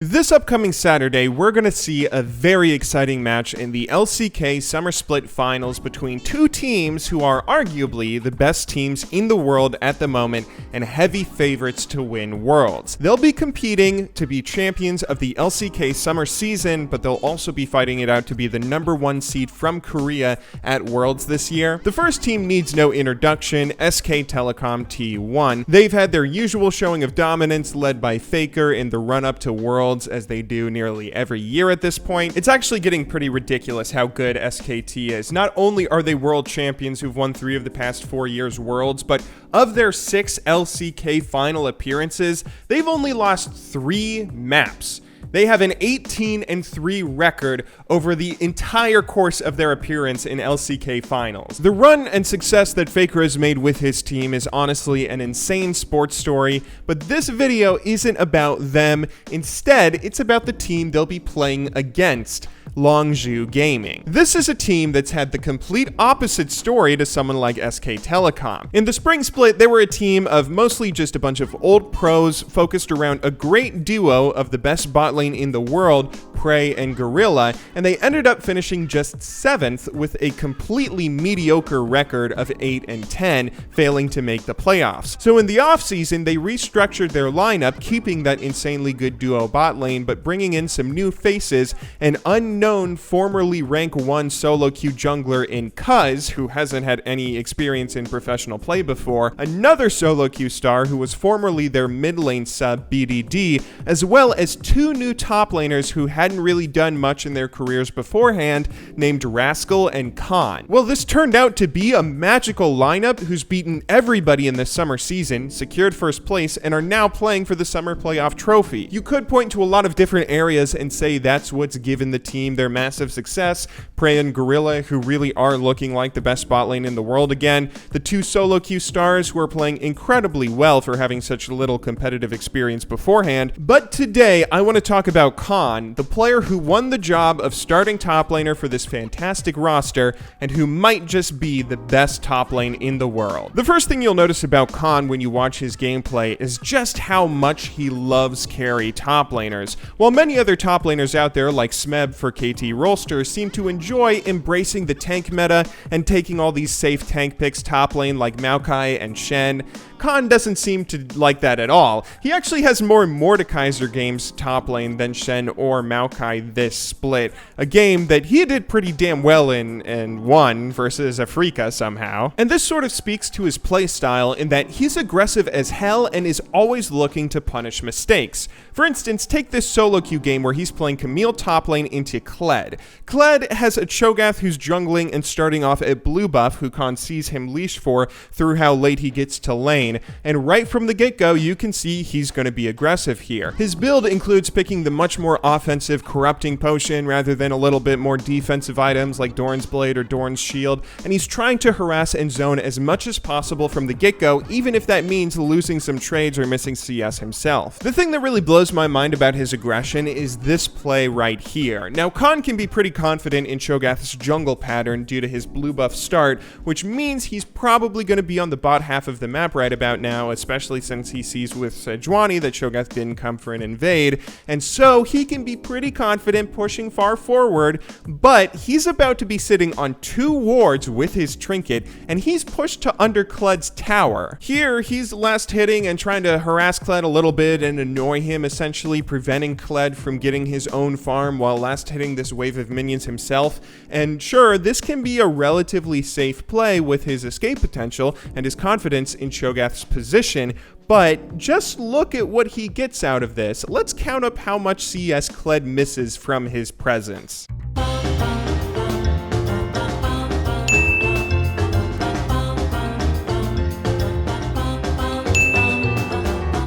This upcoming Saturday, we're going to see a very exciting match in the LCK Summer Split Finals between two teams who are arguably the best teams in the world at the moment and heavy favorites to win Worlds. They'll be competing to be champions of the LCK Summer season, but they'll also be fighting it out to be the #1 seed from Korea at Worlds this year. The first team needs no introduction, SK Telecom T1. They've had their usual showing of dominance led by Faker in the run-up to Worlds, as they do nearly every year at this point. It's actually getting pretty ridiculous how good SKT is. Not only are they world champions who've won 3 of the past 4 years Worlds, but of their 6 LCK final appearances, they've only lost 3 maps. They have an 18-3 record over the entire course of their appearance in LCK finals. The run and success that Faker has made with his team is honestly an insane sports story, but this video isn't about them. Instead, it's about the team they'll be playing against, Longzhu Gaming. This is a team that's had the complete opposite story to someone like SK Telecom. In the spring split, they were a team of mostly just a bunch of old pros focused around a great duo of the best bot lane in the world, Prey and Gorilla, and they ended up finishing just 7th with a completely mediocre record of 8-10, failing to make the playoffs. So in the offseason, they restructured their lineup, keeping that insanely good duo bot lane, but bringing in some new faces, an unknown formerly rank 1 solo queue jungler in Cuz, who hasn't had any experience in professional play before, another solo queue star who was formerly their mid lane sub BDD, as well as 2 new top laners who hadn't really done much in their careers beforehand, named Rascal and Khan. Well, this turned out to be a magical lineup who's beaten everybody in the summer season, secured first place, and are now playing for the summer playoff trophy. You could point to a lot of different areas and say that's what's given the team their massive success. Prey and Gorilla, who really are looking like the best bot lane in the world again. The 2 solo queue stars who are playing incredibly well for having such little competitive experience beforehand. But today, I want to talk about Khan, the player who won the job of starting top laner for this fantastic roster and who might just be the best top lane in the world. The first thing you'll notice about Khan when you watch his gameplay is just how much he loves carry top laners. While many other top laners out there like Smeb for KT Rolster seem to enjoy embracing the tank meta and taking all these safe tank picks top lane like Maokai and Shen, Khan doesn't seem to like that at all. He actually has more Mordekaiser games top lane than Shen or Maokai this split, a game that he did pretty damn well in and won versus Afrika somehow. And this sort of speaks to his playstyle in that he's aggressive as hell and is always looking to punish mistakes. For instance, take this solo queue game where he's playing Camille top lane into Kled. Kled has a Cho'Gath who's jungling and starting off at blue buff, who Khan sees him leash for through how late he gets to lane. And right from the get-go, you can see he's going to be aggressive here. His build includes picking the much more offensive Corrupting Potion rather than a little bit more defensive items like Doran's Blade or Doran's Shield, and he's trying to harass and zone as much as possible from the get-go, even if that means losing some trades or missing CS himself. The thing that really blows my mind about his aggression is this play right here. Now, Khan can be pretty confident in Cho'Gath's jungle pattern due to his blue buff start, which means he's probably going to be on the bot half of the map right about now, especially since he sees with Sejuani that Cho'Gath didn't come for an invade, and so he can be pretty confident pushing far forward, but he's about to be sitting on 2 wards with his trinket, and he's pushed to under Kled's tower. Here, he's last hitting and trying to harass Kled a little bit and annoy him, essentially preventing Kled from getting his own farm while last hitting this wave of minions himself, and sure, this can be a relatively safe play with his escape potential and his confidence in Cho'Gath's position, but just look at what he gets out of this. Let's count up how much CS Kled misses from his presence.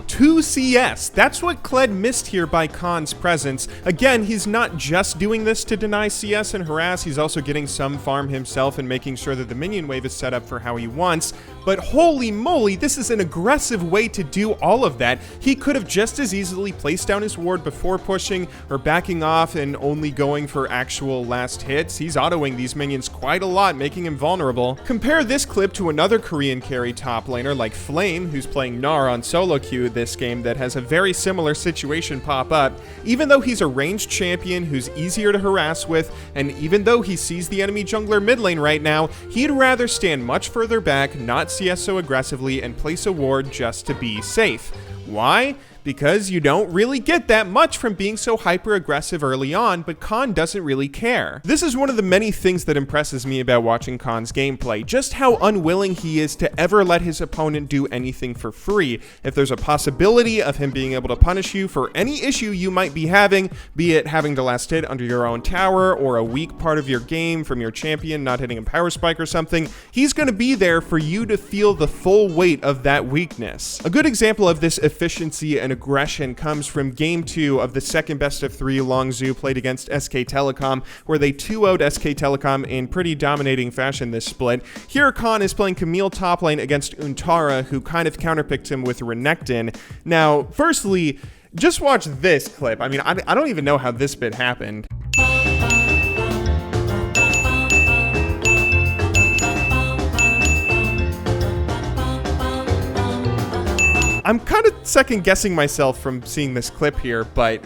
2 CS. That's what Kled missed here by Khan's presence. Again, he's not just doing this to deny CS and harass, he's also getting some farm himself and making sure that the minion wave is set up for how he wants. but holy moly, this is an aggressive way to do all of that. He could have just as easily placed down his ward before pushing or backing off and only going for actual last hits. He's autoing these minions quite a lot, making him vulnerable. Compare this clip to another Korean carry top laner like Flame, who's playing Gnar on solo queue this game, that has a very similar situation pop up. Even though he's a ranged champion who's easier to harass with, and even though he sees the enemy jungler mid lane right now, he'd rather stand much further back, not CS so aggressively, and place a ward just to be safe. Why? Because you don't really get that much from being so hyper aggressive early on, but Khan doesn't really care. This is one of the many things that impresses me about watching Khan's gameplay, just how unwilling he is to ever let his opponent do anything for free. If there's a possibility of him being able to punish you for any issue you might be having, be it having the last hit under your own tower or a weak part of your game from your champion not hitting a power spike or something, he's going to be there for you to feel the full weight of that weakness. A good example of this efficiency and aggression comes from game 2 of the second best of 3 Longzhu played against SK Telecom, where they 2-0'd SK Telecom in pretty dominating fashion this split. Here Khan is playing Camille top lane against Untara, who kind of counterpicked him with Renekton. Now, firstly, just watch this clip. I mean, I don't even know how this bit happened. I'm kind of second guessing myself from seeing this clip here, but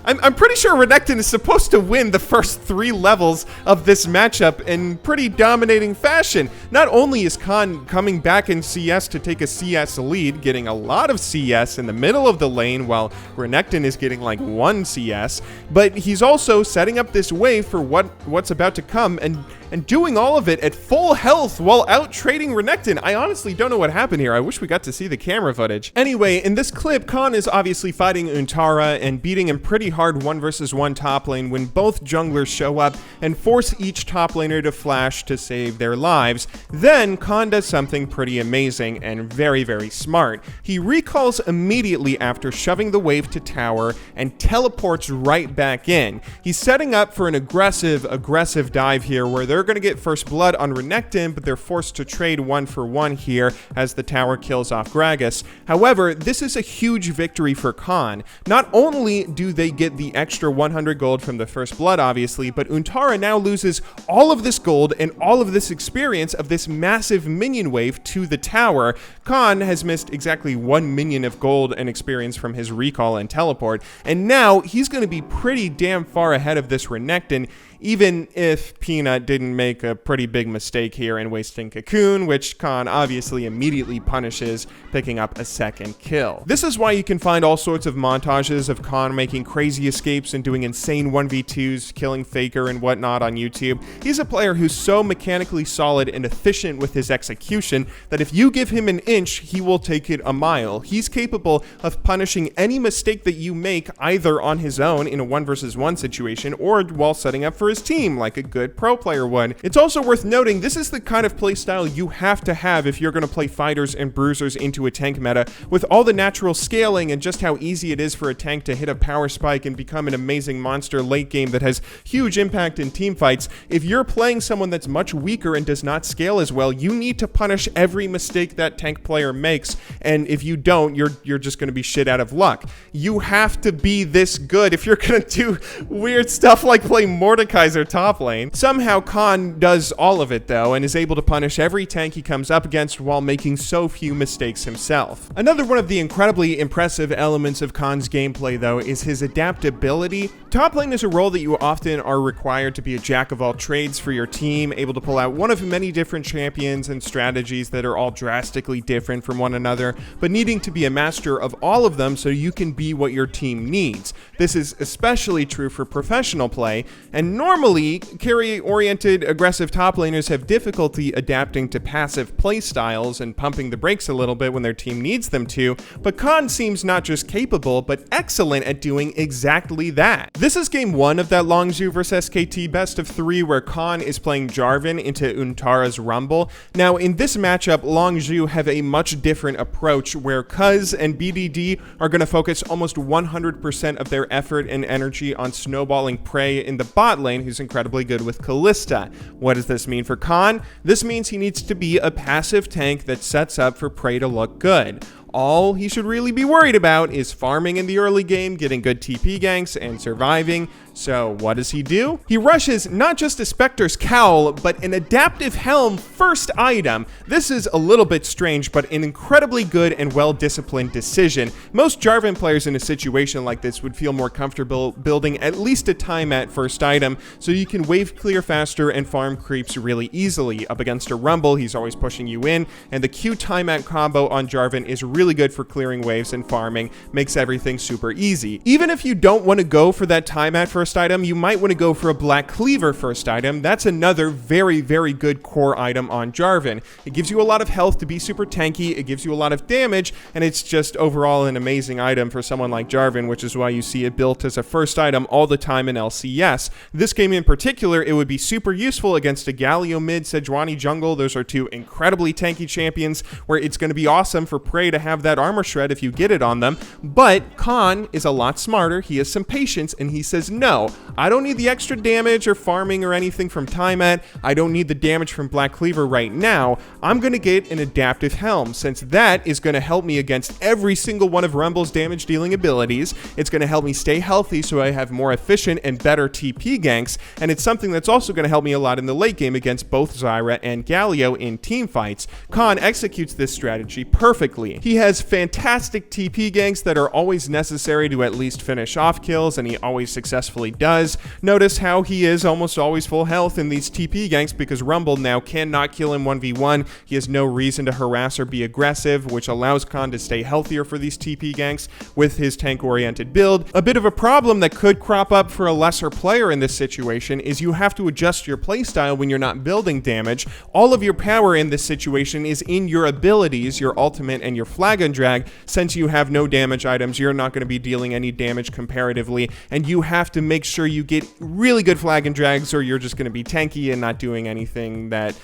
I'm pretty sure Renekton is supposed to win the first 3 levels of this matchup in pretty dominating fashion. Not only is Khan coming back in CS to take a CS lead, getting a lot of CS in the middle of the lane while Renekton is getting like 1 CS, but he's also setting up this wave for what's about to come and doing all of it at full health while out trading Renekton. I honestly don't know what happened here. I wish we got to see the camera footage. Anyway, in this clip, Khan is obviously fighting Untara and beating him pretty hard 1 versus 1 top lane when both junglers show up and force each top laner to flash to save their lives. Then Khan does something pretty amazing and very, very smart. He recalls immediately after shoving the wave to tower and teleports right back in. He's setting up for an aggressive dive here where they're going to get first blood on Renekton, but they're forced to trade 1 for 1 here as the tower kills off Gragas. However, this is a huge victory for Khan. Not only do they get the extra 100 gold from the first blood, obviously, but Untara now loses all of this gold and all of this experience of this massive minion wave to the tower. Khan has missed exactly 1 minion of gold and experience from his recall and teleport, and now he's going to be pretty damn far ahead of this Renekton, even if Peanut didn't make a pretty big mistake here in wasting Cocoon, which Khan obviously immediately punishes, picking up a second kill. This is why you can find all sorts of montages of Khan making crazy escapes and doing insane 1v2s, killing Faker and whatnot on YouTube. He's a player who's so mechanically solid and efficient with his execution that if you give him an inch, he will take it a mile. He's capable of punishing any mistake that you make either on his own in a 1 versus 1 situation or while setting up for his team like a good pro player would. It's also worth noting this is the kind of playstyle you have to have if you're going to play fighters and bruisers into a tank meta, with all the natural scaling and just how easy it is for a tank to hit a power spike and become an amazing monster late game that has huge impact in team fights. If you're playing someone that's much weaker and does not scale as well, you need to punish every mistake that tank player makes, and if you don't, you're just going to be shit out of luck. You have to be this good if you're going to do weird stuff like play Mordekaiser top lane. Somehow Khan does all of it though and is able to punish every tank he comes up against while making so few mistakes himself. Another one of the incredibly impressive elements of Khan's gameplay though is his adaptability. Top lane is a role that you often are required to be a jack of all trades for your team, able to pull out one of many different champions and strategies that are all drastically different from one another, but needing to be a master of all of them so you can be what your team needs. This is especially true for professional play, and normally, carry-oriented aggressive top laners have difficulty adapting to passive play styles and pumping the brakes a little bit when their team needs them to, but Khan seems not just capable, but excellent at doing exactly that. This is game 1 of that Longzhu vs SKT best of 3 where Khan is playing Jarvan into Untara's Rumble. Now, in this matchup, Longzhu have a much different approach where Cuz and BDD are going to focus almost 100% of their effort and energy on snowballing prey in the bot lane, lane who's incredibly good with Kalista. What does this mean for Khan? This means he needs to be a passive tank that sets up for Prey to look good. All he should really be worried about is farming in the early game, getting good TP ganks, and surviving. So what does he do? He rushes not just a Spectre's Cowl, but an Adaptive Helm first item. This is a little bit strange, but an incredibly good and well-disciplined decision. Most Jarvan players in a situation like this would feel more comfortable building at least a Time-At first item, so you can wave clear faster and farm creeps really easily. Up against a Rumble, he's always pushing you in, and the Q Time-At combo on Jarvan is really good for clearing waves and farming, makes everything super easy. Even if you don't want to go for that Time-At first item, you might want to go for a Black Cleaver first item. That's another very, very good core item on Jarvan. It gives you a lot of health to be super tanky, it gives you a lot of damage, and it's just overall an amazing item for someone like Jarvan, which is why you see it built as a first item all the time in LCS. This game in particular, it would be super useful against a Galio mid, Sejuani jungle. Those are two incredibly tanky champions where it's going to be awesome for Prey to have that armor shred if you get it on them. But Khan is a lot smarter. He has some patience, and he says, no, I don't need the extra damage or farming or anything from Time-At. I don't need the damage from Black Cleaver right now. I'm going to get an Adaptive Helm, since that is going to help me against every single one of Rumble's damage dealing abilities. It's going to help me stay healthy so I have more efficient and better TP ganks, and it's something that's also going to help me a lot in the late game against both Zyra and Galio in team fights. Khan executes this strategy perfectly. He has fantastic TP ganks that are always necessary to at least finish off kills, and he always successfully does. Notice how he is almost always full health in these TP ganks because Rumble now cannot kill him 1v1. He has no reason to harass or be aggressive, which allows Khan to stay healthier for these TP ganks with his tank-oriented build. A bit of a problem that could crop up for a lesser player in this situation is you have to adjust your playstyle when you're not building damage. All of your power in this situation is in your abilities, your ultimate and your flag and drag. Since you have no damage items, you're not going to be dealing any damage comparatively, and you have to make sure you get really good flag and drags or you're just going to be tanky and not doing anything that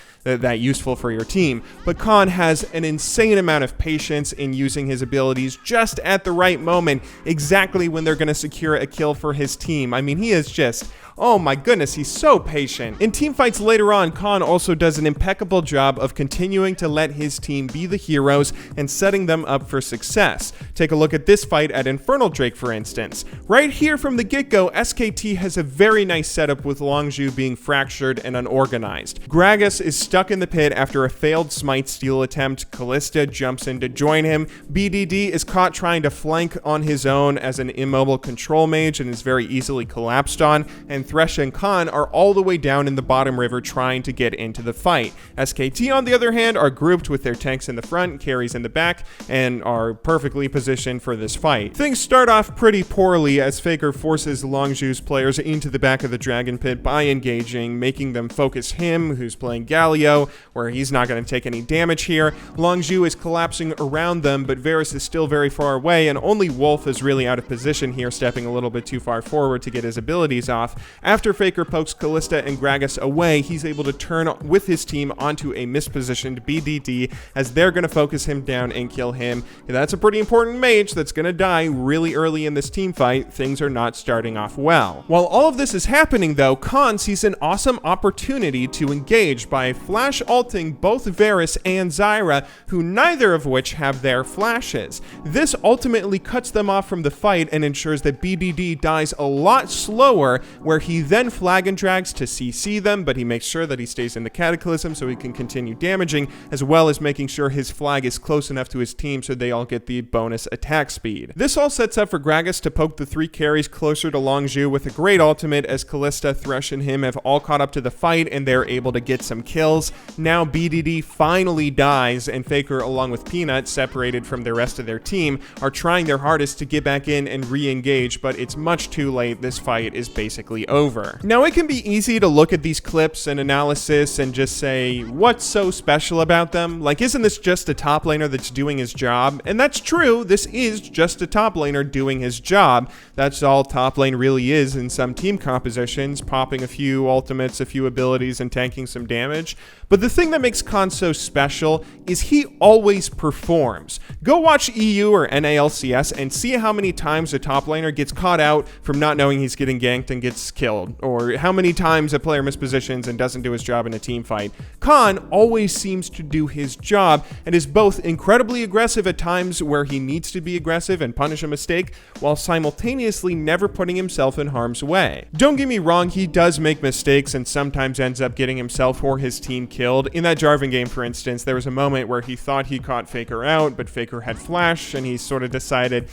useful for your team. But Khan has an insane amount of patience in using his abilities just at the right moment, exactly when they're going to secure a kill for his team. I mean, he is just... oh my goodness, he's so patient. In team fights later on, Khan also does an impeccable job of continuing to let his team be the heroes and setting them up for success. Take a look at this fight at Infernal Drake, for instance. Right here from the get-go, SKT has a very nice setup with Longzhu being fractured and unorganized. Gragas is stuck in the pit after a failed smite steal attempt. Kalista jumps in to join him. BDD is caught trying to flank on his own as an immobile control mage and is very easily collapsed on, and Thresh and Khan are all the way down in the bottom river trying to get into the fight. SKT, on the other hand, are grouped with their tanks in the front, carries in the back, and are perfectly positioned for this fight. Things start off pretty poorly as Faker forces Longzhu's players into the back of the Dragon Pit by engaging, making them focus him, who's playing Galio, where he's not going to take any damage here. Longzhu is collapsing around them, but Varus is still very far away, and only Wolf is really out of position here, stepping a little bit too far forward to get his abilities off. After Faker pokes Kalista and Gragas away, he's able to turn with his team onto a mispositioned BDD as they're going to focus him down and kill him. That's a pretty important mage that's going to die really early in this team fight. Things are not starting off well. While all of this is happening though, Khan sees an awesome opportunity to engage by flash ulting both Varus and Zyra, who neither of which have their flashes. This ultimately cuts them off from the fight and ensures that BDD dies a lot slower, where he then flag and drags to CC them, but he makes sure that he stays in the Cataclysm so he can continue damaging, as well as making sure his flag is close enough to his team so they all get the bonus attack speed. This all sets up for Gragas to poke the three carries closer to Longzhu with a great ultimate, as Kalista, Thresh, and him have all caught up to the fight and they're able to get some kills. Now BDD finally dies, and Faker, along with Peanut, separated from the rest of their team, are trying their hardest to get back in and re-engage, but it's much too late. This fight is basically over. Now, it can be easy to look at these clips and analysis and just say, what's so special about them? Like, isn't this just a top laner that's doing his job? And that's true, this is just a top laner doing his job. That's all top lane really is in some team compositions, popping a few ultimates, a few abilities, and tanking some damage. But the thing that makes Khan so special is he always performs. Go watch EU or NALCS and see how many times a top laner gets caught out from not knowing he's getting ganked and gets killed killed, or how many times a player mispositions and doesn't do his job in a team fight. Khan always seems to do his job and is both incredibly aggressive at times where he needs to be aggressive and punish a mistake, while simultaneously never putting himself in harm's way. Don't get me wrong, he does make mistakes and sometimes ends up getting himself or his team killed. In that Jarvan game, for instance, there was a moment where he thought he caught Faker out, but Faker had flash, and he sort of decided,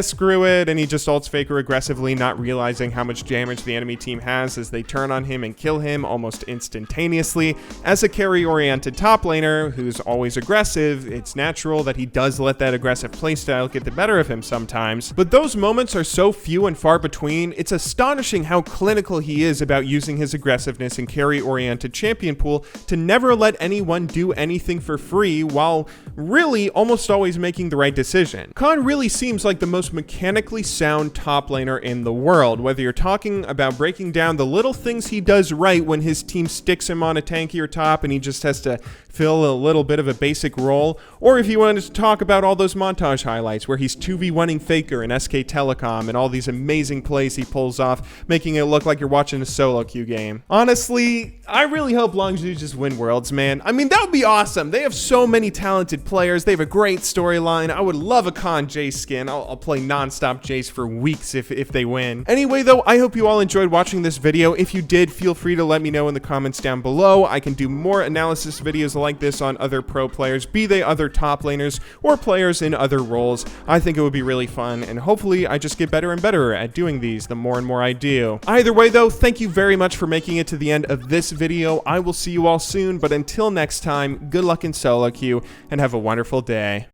screw it, and he just ults Faker aggressively, not realizing how much damage the enemy team has as they turn on him and kill him almost instantaneously. As a carry-oriented top laner who's always aggressive, it's natural that he does let that aggressive playstyle get the better of him sometimes, but those moments are so few and far between, it's astonishing how clinical he is about using his aggressiveness and carry-oriented champion pool to never let anyone do anything for free, while really almost always making the right decision. Khan really seems like the most mechanically sound top laner in the world, whether you're talking about breaking down the little things he does right when his team sticks him on a tankier top and he just has to fill a little bit of a basic role, or if you wanted to talk about all those montage highlights where he's 2v1ing Faker and SK Telecom and all these amazing plays he pulls off, making it look like you're watching a solo queue game. Honestly, I really hope Longzhu just win Worlds, man. I mean, that would be awesome. They have so many talented players. They have a great storyline. I would love a Khan Jace skin. I'll play non-stop Jace for weeks if they win. Anyway, though, I hope you all enjoyed watching this video. If you did, feel free to let me know in the comments down below. I can do more analysis videos like this on other pro players, be they other top laners or players in other roles. I think it would be really fun, and hopefully I just get better and better at doing these the more and more I do. Either way, though, thank you very much for making it to the end of this video. I will see you all soon, but until next time, good luck in solo queue and have a wonderful day.